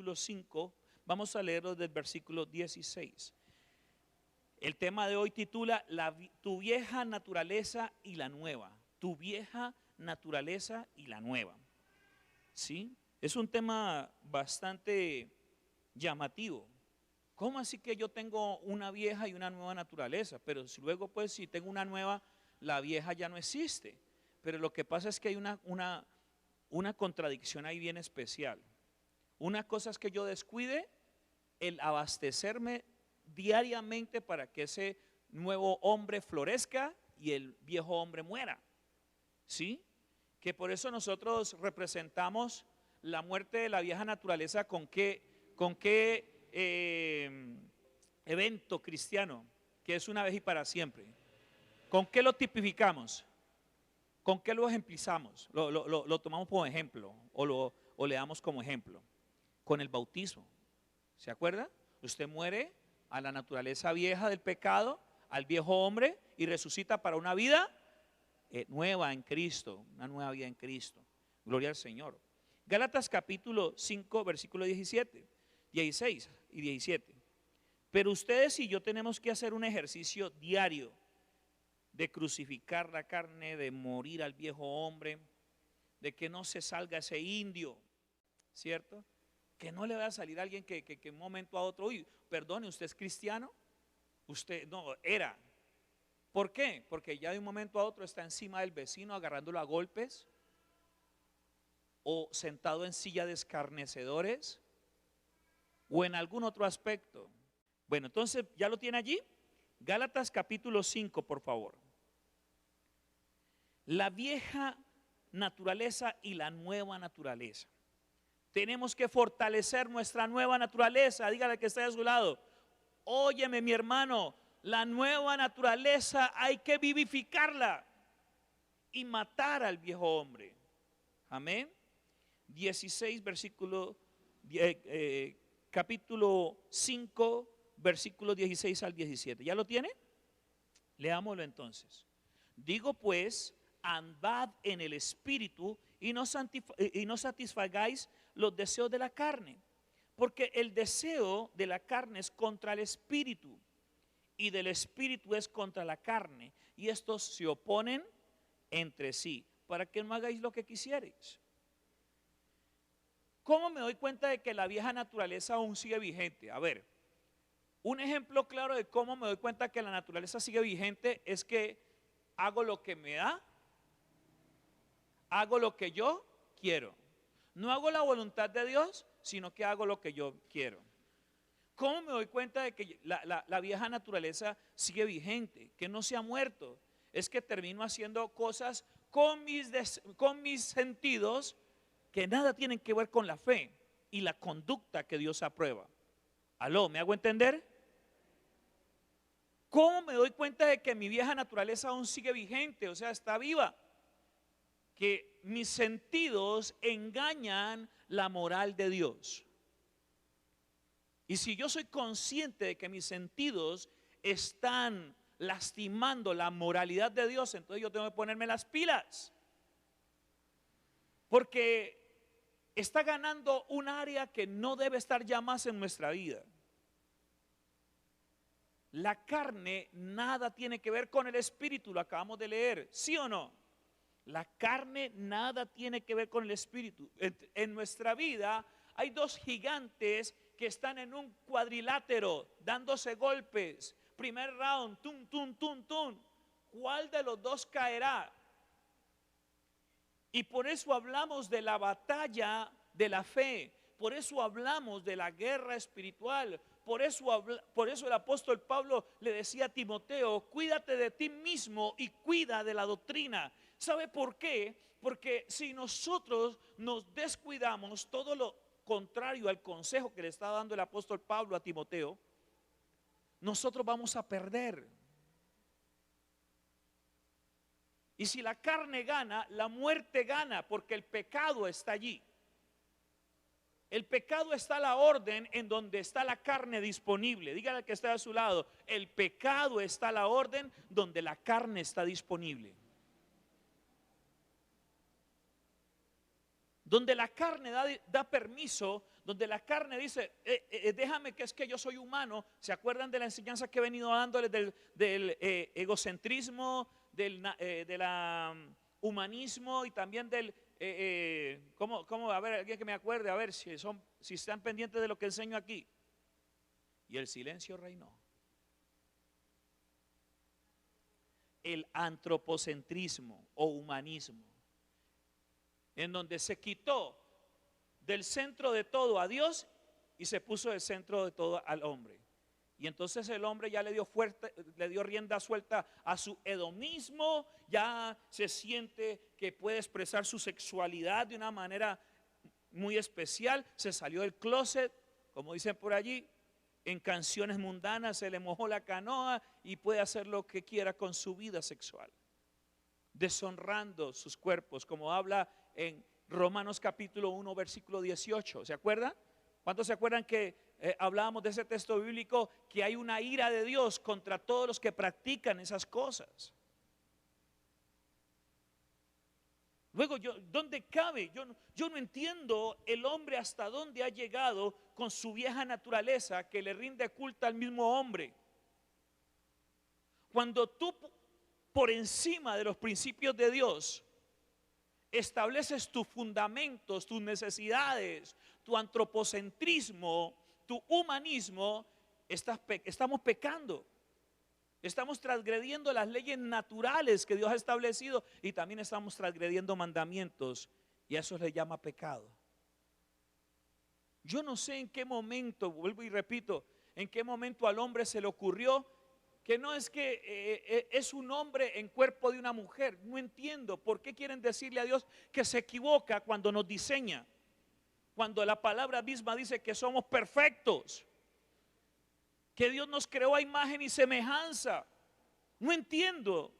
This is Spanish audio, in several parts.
capítulo 5, vamos a leerlo del versículo 16. El tema de hoy titula Tu vieja naturaleza y la nueva. Tu vieja naturaleza y la nueva. ¿Sí? Es un tema bastante llamativo. ¿Cómo así que yo tengo una vieja y una nueva naturaleza? Pero si luego pues si tengo una nueva, la vieja ya no existe. Pero lo que pasa es que hay una contradicción ahí bien especial. Una cosa es que yo descuide el abastecerme diariamente para que ese nuevo hombre florezca y el viejo hombre muera. ¿Sí? Que por eso nosotros representamos la muerte de la vieja naturaleza con qué evento cristiano, que es una vez y para siempre. ¿Con qué lo tipificamos? ¿Con qué lo ejemplizamos? Lo tomamos como ejemplo o le damos como ejemplo. Con el bautismo. ¿Se acuerda? Usted muere a la naturaleza vieja del pecado, al viejo hombre, y resucita para una vida nueva en Cristo, una nueva vida en Cristo. Gloria al Señor. Gálatas capítulo 5, versículo 16 y 17. Pero ustedes y yo tenemos que hacer un ejercicio diario de crucificar la carne, de morir al viejo hombre, de que no se salga ese indio, ¿cierto? Que no le vaya a salir a alguien que de un momento a otro, uy, perdone, ¿usted es cristiano? Usted no, era. ¿Por qué? Porque ya de un momento a otro está encima del vecino agarrándolo a golpes, o sentado en silla de escarnecedores, o en algún otro aspecto. Bueno, entonces, ¿ya lo tiene allí? Gálatas capítulo 5, por favor. La vieja naturaleza y la nueva naturaleza. Tenemos que fortalecer nuestra nueva naturaleza. Dígale que está a su lado: óyeme, mi hermano, la nueva naturaleza hay que vivificarla y matar al viejo hombre. Amén. 16, capítulo 5, versículos 16 al 17. ¿Ya lo tiene? Leámoslo entonces. Digo pues, andad en el espíritu y no satisfagáis los deseos de la carne, porque el deseo de la carne es contra el espíritu y del espíritu es contra la carne, y estos se oponen entre sí, para que no hagáis lo que quisierais. ¿Cómo me doy cuenta de que la vieja naturaleza aún sigue vigente? A ver, un ejemplo claro de cómo me doy cuenta que la naturaleza sigue vigente es que hago lo que me da, hago lo que yo quiero. No hago la voluntad de Dios, sino que hago lo que yo quiero. ¿Cómo me doy cuenta de que la vieja naturaleza sigue vigente, que no se ha muerto? Es que termino haciendo cosas con mis sentidos que nada tienen que ver con la fe y la conducta que Dios aprueba. ¿Aló? ¿Me hago entender? ¿Cómo me doy cuenta de que mi vieja naturaleza aún sigue vigente? O sea, está viva. Que mis sentidos engañan la moral de Dios. Y si yo soy consciente de que mis sentidos están lastimando la moralidad de Dios, entonces yo tengo que ponerme las pilas. Porque está ganando un área que no debe estar ya más en nuestra vida. La carne nada tiene que ver con el espíritu, lo acabamos de leer, ¿sí o no? La carne nada tiene que ver con el espíritu. En nuestra vida hay dos gigantes que están en un cuadrilátero dándose golpes. Primer round, tum, tum, tum, tum. ¿Cuál de los dos caerá? Y por eso hablamos de la batalla de la fe. Por eso hablamos de la guerra espiritual. Por eso el apóstol Pablo le decía a Timoteo: cuídate de ti mismo y cuida de la doctrina. ¿Sabe por qué? Porque si nosotros nos descuidamos, todo lo contrario al consejo que le está dando el apóstol Pablo a Timoteo, nosotros vamos a perder. Y si la carne gana, la muerte gana, porque el pecado está allí. El pecado está a la orden en donde está la carne disponible. Dígale al que está a su lado: el pecado está a la orden donde la carne está disponible. donde la carne da permiso, donde la carne dice, déjame que es que yo soy humano. ¿Se acuerdan de la enseñanza que he venido dándoles del egocentrismo, del humanismo y también del, ¿cómo? A ver, alguien que me acuerde, a ver si están pendientes de lo que enseño aquí. Y el silencio reinó. El antropocentrismo o humanismo, en donde se quitó del centro de todo a Dios y se puso del centro de todo al hombre. Y entonces el hombre ya le dio rienda suelta a su hedonismo, ya se siente que puede expresar su sexualidad de una manera muy especial, se salió del closet, como dicen por allí, en canciones mundanas se le mojó la canoa y puede hacer lo que quiera con su vida sexual, deshonrando sus cuerpos, como habla en Romanos capítulo 1 versículo 18. ¿Se acuerdan? ¿Cuántos se acuerdan que hablábamos de ese texto bíblico, que hay una ira de Dios contra todos los que practican esas cosas? Luego, ¿dónde cabe? Yo no entiendo el hombre hasta dónde ha llegado con su vieja naturaleza que le rinde culto al mismo hombre. Cuando tú, por encima de los principios de Dios, estableces tus fundamentos, tus necesidades, tu antropocentrismo, tu humanismo, estamos pecando. Estamos transgrediendo las leyes naturales que Dios ha establecido y también estamos transgrediendo mandamientos, y a eso le llama pecado. Yo no sé en qué momento, vuelvo y repito, en qué momento al hombre se le ocurrió que no es que es un hombre en cuerpo de una mujer. No entiendo por qué quieren decirle a Dios que se equivoca cuando nos diseña, cuando la palabra misma dice que somos perfectos, que Dios nos creó a imagen y semejanza. No entiendo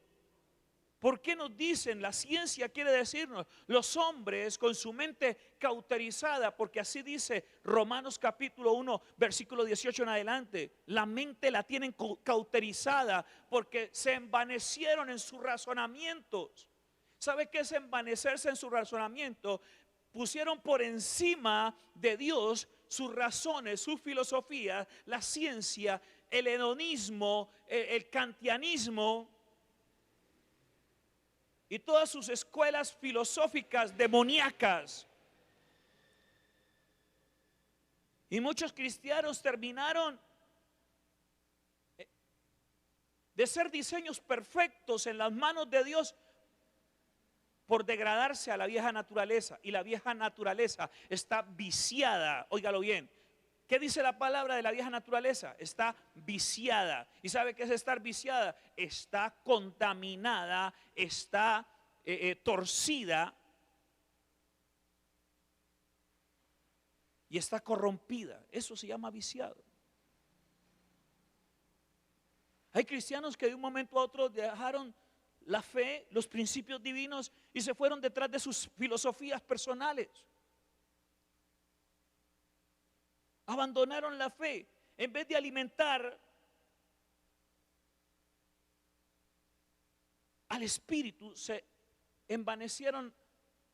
por qué nos dicen, la ciencia quiere decirnos, los hombres con su mente cauterizada, porque así dice Romanos capítulo 1 versículo 18 en adelante, la mente la tienen cauterizada porque se envanecieron en sus razonamientos. ¿Sabe qué es envanecerse en su razonamiento? Pusieron por encima de Dios sus razones, sus filosofías, la ciencia, el hedonismo, el kantianismo y todas sus escuelas filosóficas demoníacas. Y muchos cristianos terminaron de ser diseños perfectos en las manos de Dios por degradarse a la vieja naturaleza. Y la vieja naturaleza está viciada, óigalo bien. ¿Qué dice la palabra de la vieja naturaleza? Está viciada. ¿Y sabe qué es estar viciada? Está contaminada, está torcida y está corrompida. Eso se llama viciado. Hay cristianos que de un momento a otro dejaron la fe, los principios divinos y se fueron detrás de sus filosofías personales. Abandonaron la fe. En vez de alimentar al espíritu, se envanecieron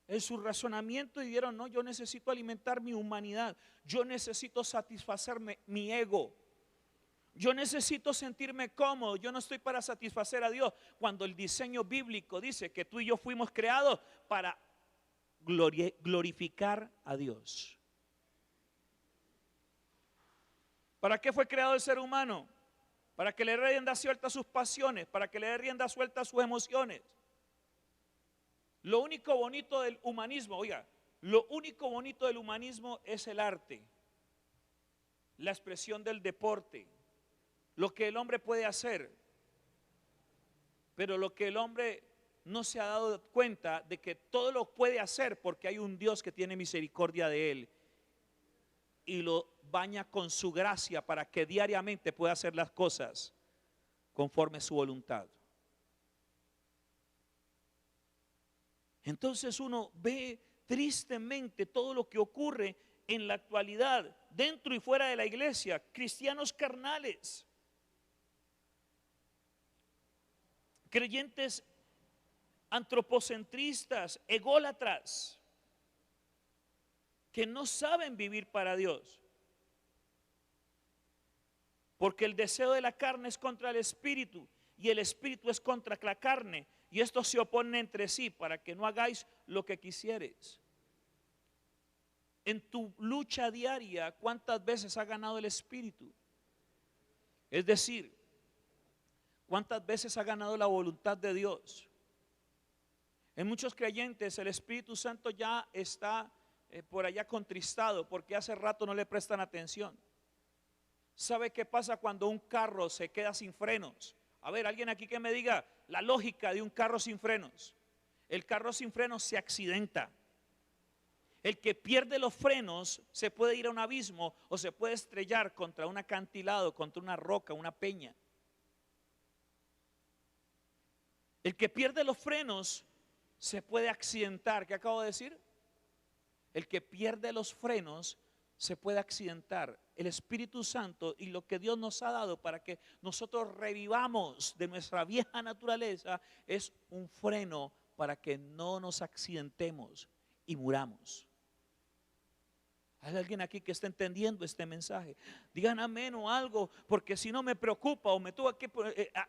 en su razonamiento y dijeron: no, yo necesito alimentar mi humanidad, yo necesito satisfacerme mi ego, yo necesito sentirme cómodo, yo no estoy para satisfacer a Dios, cuando el diseño bíblico dice que tú y yo fuimos creados para glorificar a Dios. ¿Para qué fue creado el ser humano? Para que le dé rienda suelta a sus pasiones, para que le dé rienda suelta a sus emociones. Lo único bonito del humanismo, oiga, lo único bonito del humanismo es el arte, la expresión del deporte, lo que el hombre puede hacer. Pero lo que el hombre no se ha dado cuenta de que todo lo puede hacer porque hay un Dios que tiene misericordia de él y lo baña con su gracia para que diariamente pueda hacer las cosas conforme a su voluntad. Entonces uno ve tristemente todo lo que ocurre en la actualidad, dentro y fuera de la iglesia, cristianos carnales, creyentes antropocentristas, ególatras, que no saben vivir para Dios. Porque el deseo de la carne es contra el espíritu y el espíritu es contra la carne. Y estos se oponen entre sí para que no hagáis lo que quisieres. En tu lucha diaria, ¿cuántas veces ha ganado el espíritu? Es decir, ¿cuántas veces ha ganado la voluntad de Dios? En muchos creyentes el Espíritu Santo ya está por allá contristado porque hace rato no le prestan atención. ¿Sabe qué pasa cuando un carro se queda sin frenos? A ver, alguien aquí que me diga la lógica de un carro sin frenos. El carro sin frenos se accidenta. El que pierde los frenos se puede ir a un abismo o se puede estrellar contra un acantilado, contra una roca, una peña. El que pierde los frenos se puede accidentar. ¿Qué acabo de decir? El que pierde los frenos se puede accidentar. El Espíritu Santo y lo que Dios nos ha dado para que nosotros revivamos de nuestra vieja naturaleza es un freno para que no nos accidentemos y muramos. ¿Hay alguien aquí que está entendiendo este mensaje? Digan amén o algo, porque si no me preocupa o me tengo que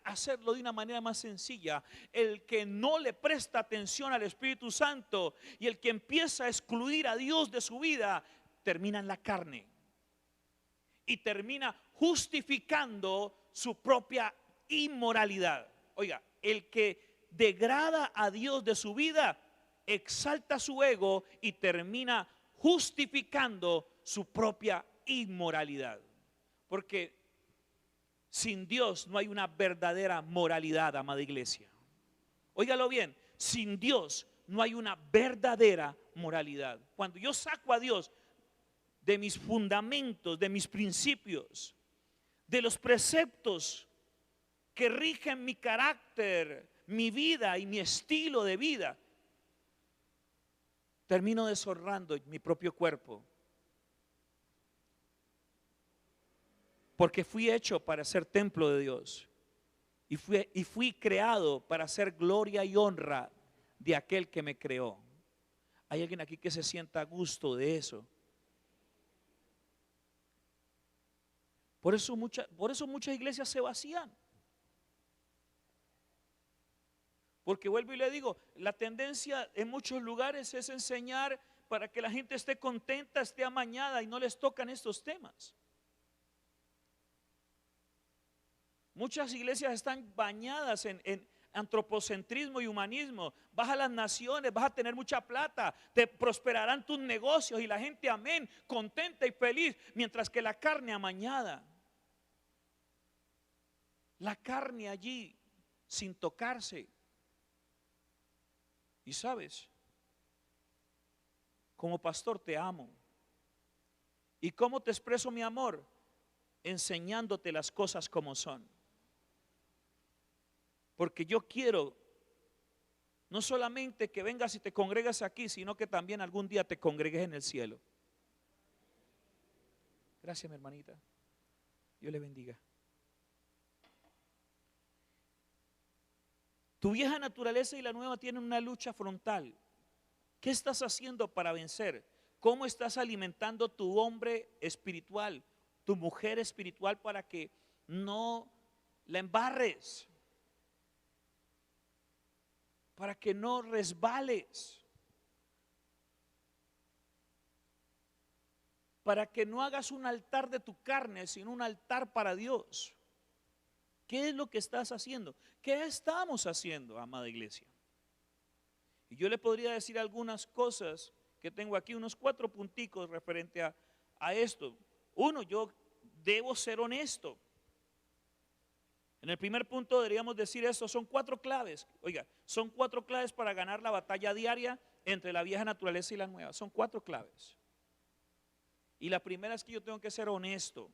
hacerlo de una manera más sencilla. El que no le presta atención al Espíritu Santo y el que empieza a excluir a Dios de su vida, termina en la carne y termina justificando su propia inmoralidad. Oiga, el que degrada a Dios de su vida, exalta su ego y termina justificando su propia inmoralidad. Porque sin Dios no hay una verdadera moralidad, amada iglesia. Óigalo bien, sin Dios no hay una verdadera moralidad. Cuando yo saco a Dios de mis fundamentos, de mis principios, de los preceptos que rigen mi carácter, mi vida y mi estilo de vida, termino deshonrando mi propio cuerpo. Porque fui hecho para ser templo de Dios. Y fui creado para ser gloria y honra de aquel que me creó. ¿Hay alguien aquí que se sienta a gusto de eso? Por eso muchas iglesias se vacían. Porque vuelvo y le digo, la tendencia en muchos lugares es enseñar para que la gente esté contenta, esté amañada y no les tocan estos temas. Muchas iglesias están bañadas en antropocentrismo y humanismo. Vas a las naciones, vas a tener mucha plata, te prosperarán tus negocios y la gente, amén, contenta y feliz, mientras que la carne amañada. La carne allí sin tocarse. Y sabes, como pastor te amo. ¿Y cómo te expreso mi amor? Enseñándote las cosas como son. Porque yo quiero no solamente que vengas y te congregues aquí, sino que también algún día te congregues en el cielo. Gracias, mi hermanita. Dios le bendiga. Tu vieja naturaleza y la nueva tienen una lucha frontal. ¿Qué estás haciendo para vencer? ¿Cómo estás alimentando tu hombre espiritual, tu mujer espiritual para que no la embarres? Para que no resbales. Para que no hagas un altar de tu carne, sino un altar para Dios. ¿Qué es lo que estás haciendo? ¿Qué estamos haciendo, amada iglesia? Y yo le podría decir algunas cosas que tengo aquí, unos 4 punticos referente a esto. Uno, yo debo ser honesto. En el primer punto deberíamos decir esto, son 4 claves. Oiga, son 4 claves para ganar la batalla diaria entre la vieja naturaleza y la nueva. Son 4 claves. Y la primera es que yo tengo que ser honesto.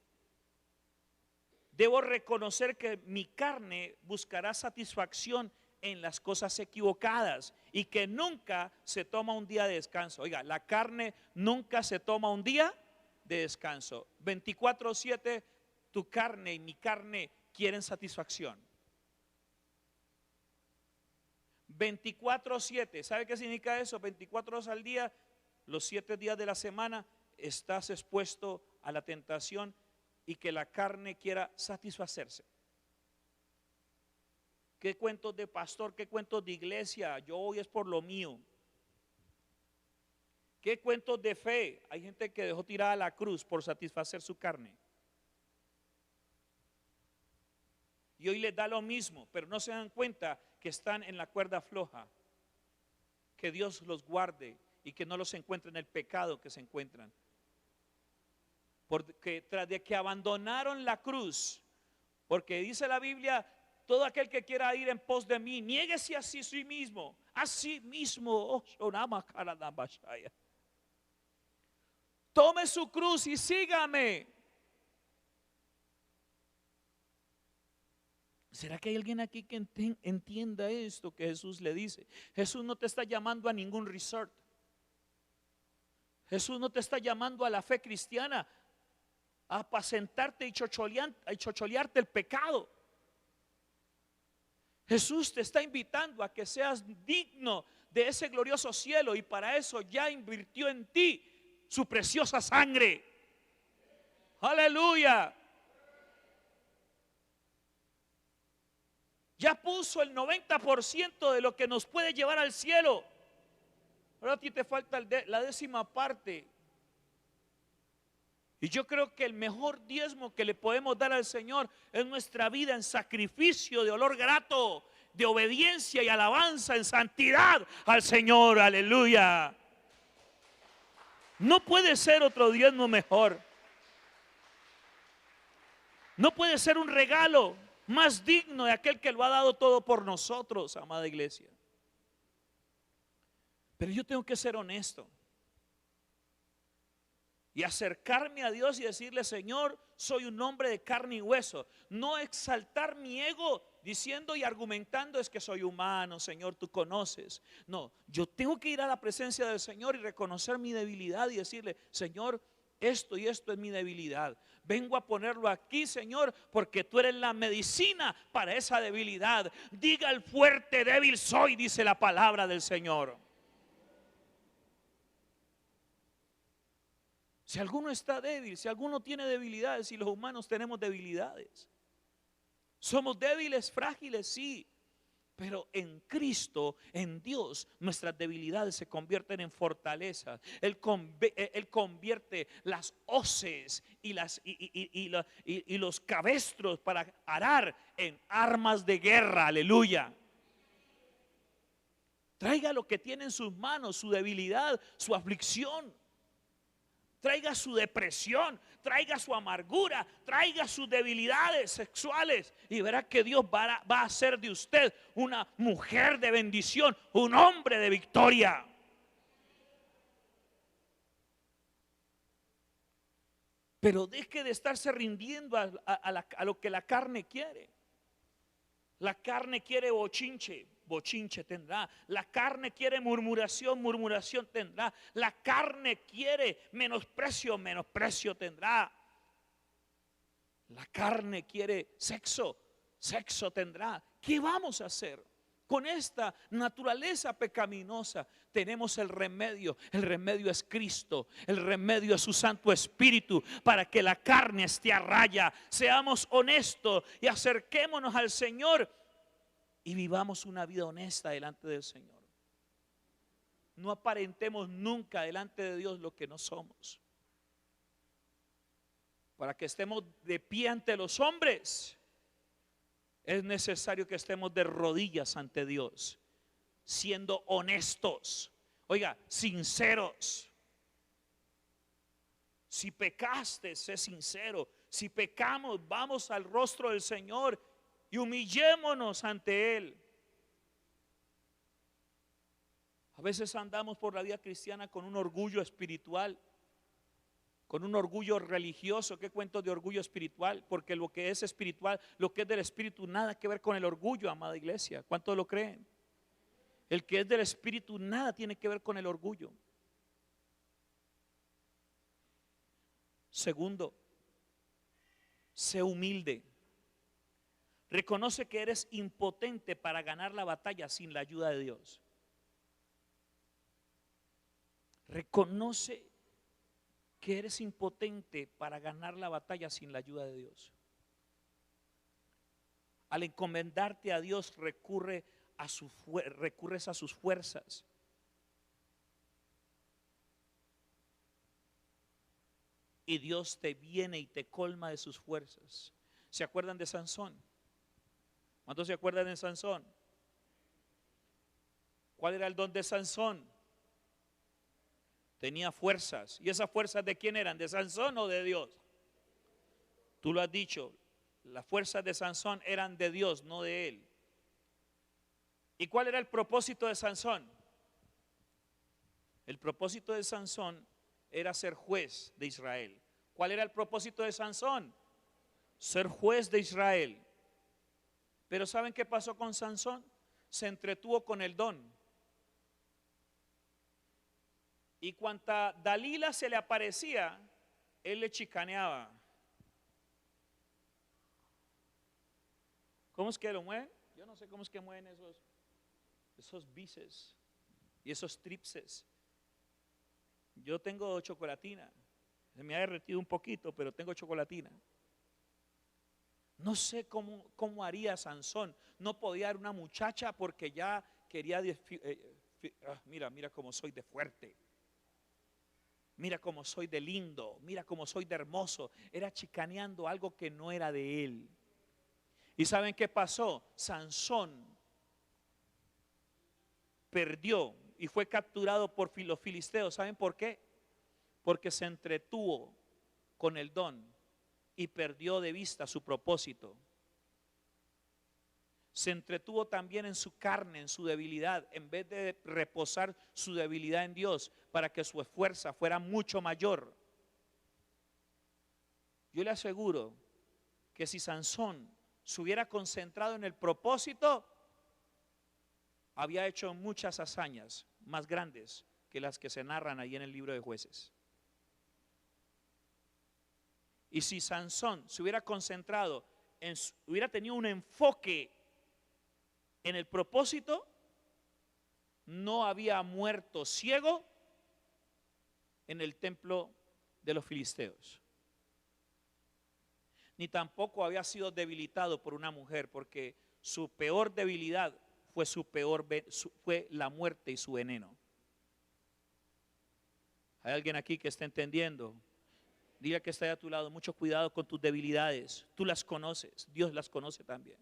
Debo reconocer que mi carne buscará satisfacción en las cosas equivocadas y que nunca se toma un día de descanso. Oiga, la carne nunca se toma un día de descanso. 24/7 tu carne y mi carne quieren satisfacción. 24/7, ¿sabe qué significa eso? 24 horas al día, los 7 días de la semana estás expuesto a la tentación y que la carne quiera satisfacerse. ¿Qué cuentos de pastor? ¿Qué cuentos de iglesia? Yo hoy es por lo mío. ¿Qué cuentos de fe? Hay gente que dejó tirada la cruz por satisfacer su carne. Y hoy les da lo mismo, pero no se dan cuenta que están en la cuerda floja. Que Dios los guarde y que no los encuentre en el pecado que se encuentran. Porque tras de que abandonaron la cruz, porque dice la Biblia, todo aquel que quiera ir en pos de mí, niéguese a sí mismo, oh, tome su cruz y sígame. ¿Será que hay alguien aquí que entienda esto que Jesús le dice? Jesús no te está llamando a ningún resort. Jesús no te está llamando a la fe cristiana, a apacentarte y chocholearte el pecado. Jesús te está invitando a que seas digno de ese glorioso cielo, y para eso ya invirtió en ti su preciosa sangre. Aleluya. Ya puso el 90% de lo que nos puede llevar al cielo. Ahora a ti te falta la 10ª parte. Y yo creo que el mejor diezmo que le podemos dar al Señor es nuestra vida en sacrificio de olor grato, de obediencia y alabanza en santidad al Señor. Aleluya. No puede ser otro diezmo mejor. No puede ser un regalo más digno de aquel que lo ha dado todo por nosotros, amada iglesia. Pero yo tengo que ser honesto y acercarme a Dios y decirle: Señor, soy un hombre de carne y hueso. No exaltar mi ego diciendo y argumentando: es que soy humano, Señor, tú conoces. No, yo tengo que ir a la presencia del Señor y reconocer mi debilidad y decirle: Señor, esto y esto es mi debilidad. Vengo a ponerlo aquí, Señor, porque tú eres la medicina para esa debilidad. Diga el fuerte: débil soy, dice la palabra del Señor. Si alguno está débil, si alguno tiene debilidades, y los humanos tenemos debilidades, somos débiles, frágiles, sí, pero en Cristo, en Dios, nuestras debilidades se convierten en fortalezas. Él convierte las hoces y los cabestros para arar en armas de guerra. Aleluya. Traiga lo que tiene en sus manos, su debilidad, su aflicción. Traiga su depresión, traiga su amargura, traiga sus debilidades sexuales, y verá que Dios va a hacer de usted una mujer de bendición, un hombre de victoria. Pero deje de estarse rindiendo a lo que la carne quiere. La carne quiere bochinche, bochinche tendrá. La carne quiere murmuración, murmuración tendrá. La carne quiere menosprecio, menosprecio tendrá. La carne quiere sexo, sexo tendrá. ¿Qué vamos a hacer? Con esta naturaleza pecaminosa tenemos el remedio. El remedio es Cristo. El remedio es su Santo Espíritu, para que la carne esté a raya. Seamos honestos y acerquémonos al Señor y vivamos una vida honesta delante del Señor. No aparentemos nunca delante de Dios lo que no somos. Para que estemos de pie ante los hombres, es necesario que estemos de rodillas ante Dios, siendo honestos. Oiga, sinceros. Si pecaste, sé sincero. Si pecamos, vamos al rostro del Señor y humillémonos ante Él. A veces andamos por la vida cristiana con un orgullo espiritual, con un orgullo religioso. ¿Qué cuento de orgullo espiritual? Porque lo que es espiritual, lo que es del espíritu, nada que ver con el orgullo, amada iglesia. ¿Cuántos lo creen? El que es del espíritu nada tiene que ver con el orgullo. Segundo, sé humilde. Reconoce que eres impotente para ganar la batalla sin la ayuda de Dios. Reconoce que eres impotente para ganar la batalla sin la ayuda de Dios. Al encomendarte a Dios recurres a sus fuerzas. Y Dios te viene y te colma de sus fuerzas. ¿Se acuerdan de Sansón? ¿Cuántos se acuerdan de Sansón? ¿Cuál era el don de Sansón? Tenía fuerzas. ¿Y esas fuerzas de quién eran? ¿De Sansón o de Dios? Tú lo has dicho. Las fuerzas de Sansón eran de Dios, no de él. ¿Y cuál era el propósito de Sansón? El propósito de Sansón era ser juez de Israel. ¿Cuál era el propósito de Sansón? Ser juez de Israel. Pero ¿saben qué pasó con Sansón? Se entretuvo con el don. Y cuanta Dalila se le aparecía, él le chicaneaba. ¿Cómo es que lo mueven? Yo no sé cómo es que mueven esos bíceps y esos tríceps. Yo tengo chocolatina. Se me ha derretido un poquito, pero tengo chocolatina. No sé cómo haría Sansón. No podía dar una muchacha porque ya quería. Mira cómo soy de fuerte. Mira cómo soy de lindo. Mira cómo soy de hermoso. Era chicaneando algo que no era de él. ¿Y saben qué pasó? Sansón perdió y fue capturado por los filisteos. ¿Saben por qué? Porque se entretuvo con el don y perdió de vista su propósito. Se entretuvo también en su carne, en su debilidad, en vez de reposar su debilidad en Dios para que su fuerza fuera mucho mayor. Yo le aseguro que si Sansón se hubiera concentrado en el propósito, había hecho muchas hazañas más grandes que las que se narran ahí en el libro de Jueces. Y si Sansón se hubiera concentrado, hubiera tenido un enfoque en el propósito, no había muerto ciego en el templo de los filisteos. Ni tampoco había sido debilitado por una mujer, porque su peor debilidad fue la muerte y su veneno. ¿Hay alguien aquí que está entendiendo? Diga que está a tu lado, mucho cuidado con tus debilidades. Tú las conoces, Dios las conoce también.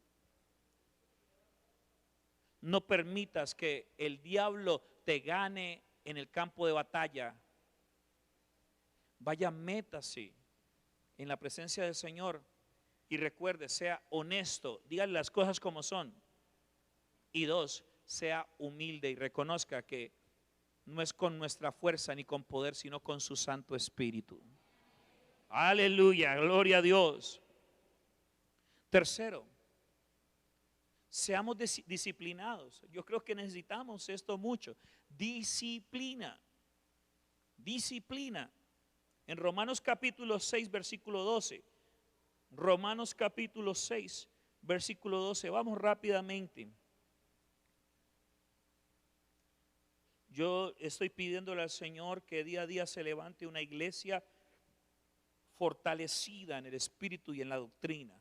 No permitas que el diablo te gane en el campo de batalla. Vaya, métase en la presencia del Señor y recuerde, sea honesto, dígale las cosas como son. Y dos, sea humilde y reconozca que no es con nuestra fuerza ni con poder, sino con su Santo Espíritu. Aleluya, gloria a Dios. Tercero, seamos disciplinados. Yo creo que necesitamos esto mucho. Disciplina. Disciplina. En Romanos capítulo 6, versículo 12. Romanos capítulo 6, versículo 12. Vamos rápidamente. Yo estoy pidiéndole al Señor que día a día se levante una iglesia fortalecida en el espíritu y en la doctrina.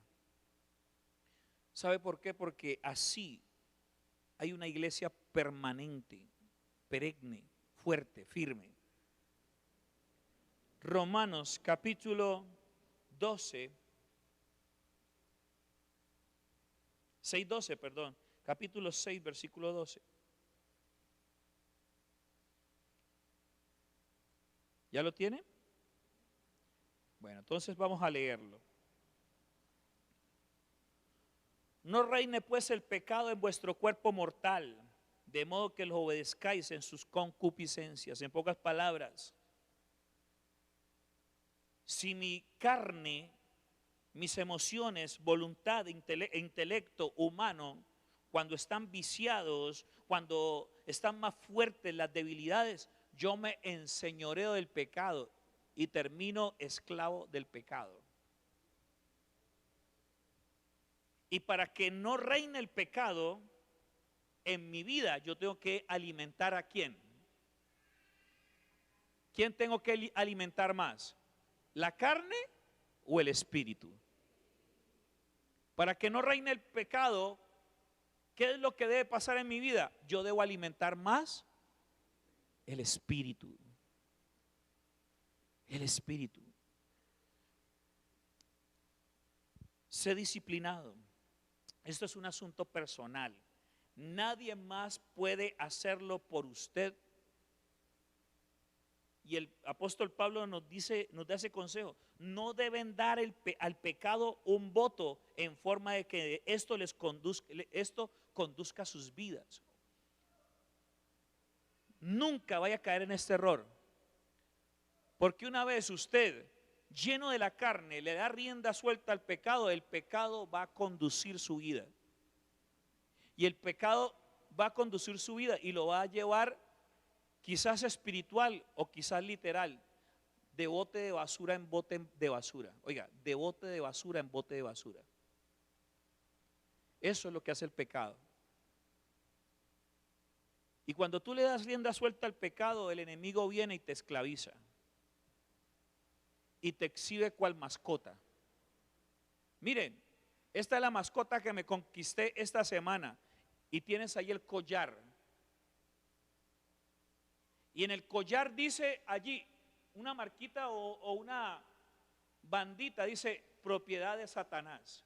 ¿Sabe por qué? Porque así hay una iglesia permanente, perenne, fuerte, firme. Romanos capítulo 12, 6:12, perdón, capítulo 6, versículo 12. ¿Ya lo tiene? Bueno, entonces vamos a leerlo. No reine pues el pecado en vuestro cuerpo mortal, de modo que los obedezcáis en sus concupiscencias. En pocas palabras, si mi carne, mis emociones, voluntad e intelecto humano, cuando están viciados, cuando están más fuertes las debilidades, yo me enseñoreo del pecado y termino esclavo del pecado. Y para que no reine el pecado en mi vida, yo tengo que alimentar ¿a quién? ¿Quién tengo que alimentar más? ¿La carne o el espíritu? Para que no reine el pecado, ¿qué es lo que debe pasar en mi vida? Yo debo alimentar más el espíritu. El espíritu. Sé disciplinado. Esto es un asunto personal. Nadie más puede hacerlo por usted. Y el apóstol Pablo nos da ese consejo. No deben dar al pecado un voto en forma de que esto conduzca a sus vidas. Nunca vaya a caer en este error. Porque una vez usted, lleno de la carne, le da rienda suelta al pecado, el pecado va a conducir su vida. Y el pecado va a conducir su vida y lo va a llevar, quizás espiritual o quizás literal, de bote de basura en bote de basura. Oiga, de bote de basura en bote de basura. Eso es lo que hace el pecado. Y cuando tú le das rienda suelta al pecado, el enemigo viene y te esclaviza. Y te exhibe cual mascota. Miren, esta es la mascota que me conquisté esta semana. Y tienes ahí el collar. Y en el collar dice allí una marquita o una bandita, dice propiedad de Satanás.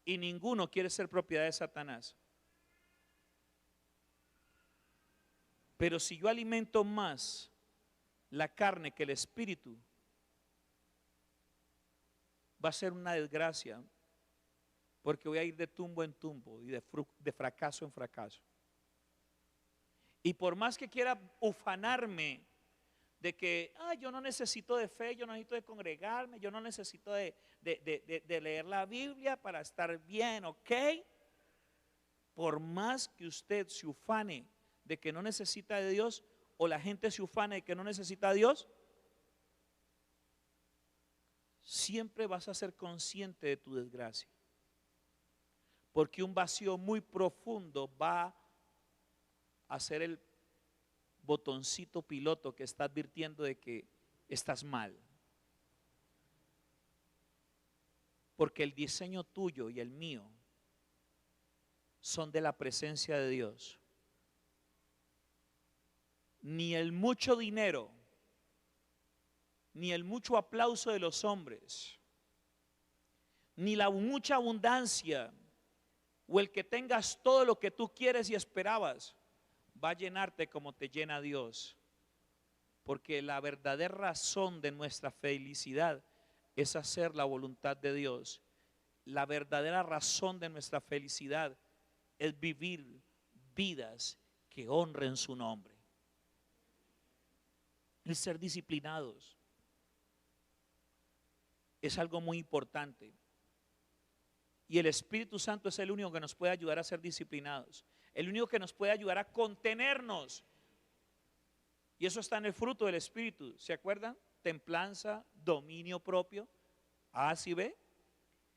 Y ninguno quiere ser propiedad de Satanás. Pero si yo alimento más la carne que el espíritu, va a ser una desgracia, porque voy a ir de tumbo en tumbo y de fracaso en fracaso. Y por más que quiera ufanarme de que yo no necesito de fe, yo no necesito de congregarme, yo no necesito de leer la Biblia para estar bien, ¿ok? Por más que usted se ufane de que no necesita de Dios, o la gente se ufane de que no necesita a Dios, siempre vas a ser consciente de tu desgracia. Porque un vacío muy profundo va a ser el botoncito piloto que está advirtiendo de que estás mal. Porque el diseño tuyo y el mío son de la presencia de Dios. Ni el mucho dinero, ni el mucho aplauso de los hombres, ni la mucha abundancia, o el que tengas todo lo que tú quieres y esperabas, va a llenarte como te llena Dios. Porque la verdadera razón de nuestra felicidad es hacer la voluntad de Dios. La verdadera razón de nuestra felicidad es vivir vidas que honren su nombre. El ser disciplinados es algo muy importante. Y el Espíritu Santo es el único que nos puede ayudar a ser disciplinados. El único que nos puede ayudar a contenernos. Y eso está en el fruto del Espíritu. ¿Se acuerdan? Templanza, dominio propio. ¿Sí ve?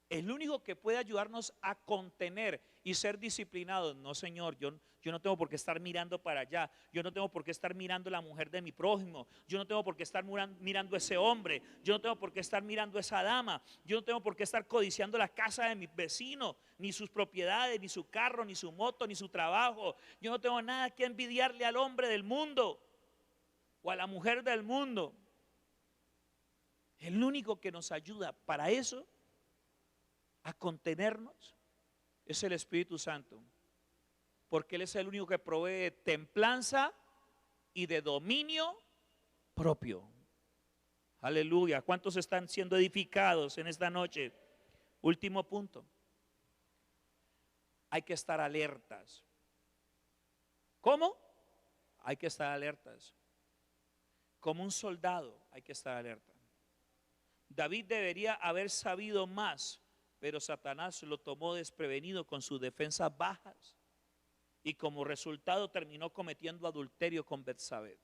El único que puede ayudarnos a contener y ser disciplinados. No, Señor, yo no tengo por qué estar mirando para allá. Yo no tengo por qué estar mirando la mujer de mi prójimo. Yo no tengo por qué estar mirando ese hombre. Yo no tengo por qué estar mirando esa dama. Yo no tengo por qué estar codiciando la casa de mi vecino, ni sus propiedades, ni su carro, ni su moto, ni su trabajo. Yo no tengo nada que envidiarle al hombre del mundo o a la mujer del mundo. El único que nos ayuda para eso, a contenernos, es el Espíritu Santo, porque Él es el único que provee de templanza y de dominio propio. Aleluya. ¿Cuántos están siendo edificados en esta noche? Último punto. Hay que estar alertas. ¿Cómo? Hay que estar alertas. Como un soldado hay que estar alerta. David debería haber sabido más, pero Satanás lo tomó desprevenido con sus defensas bajas y como resultado terminó cometiendo adulterio con Betsabé.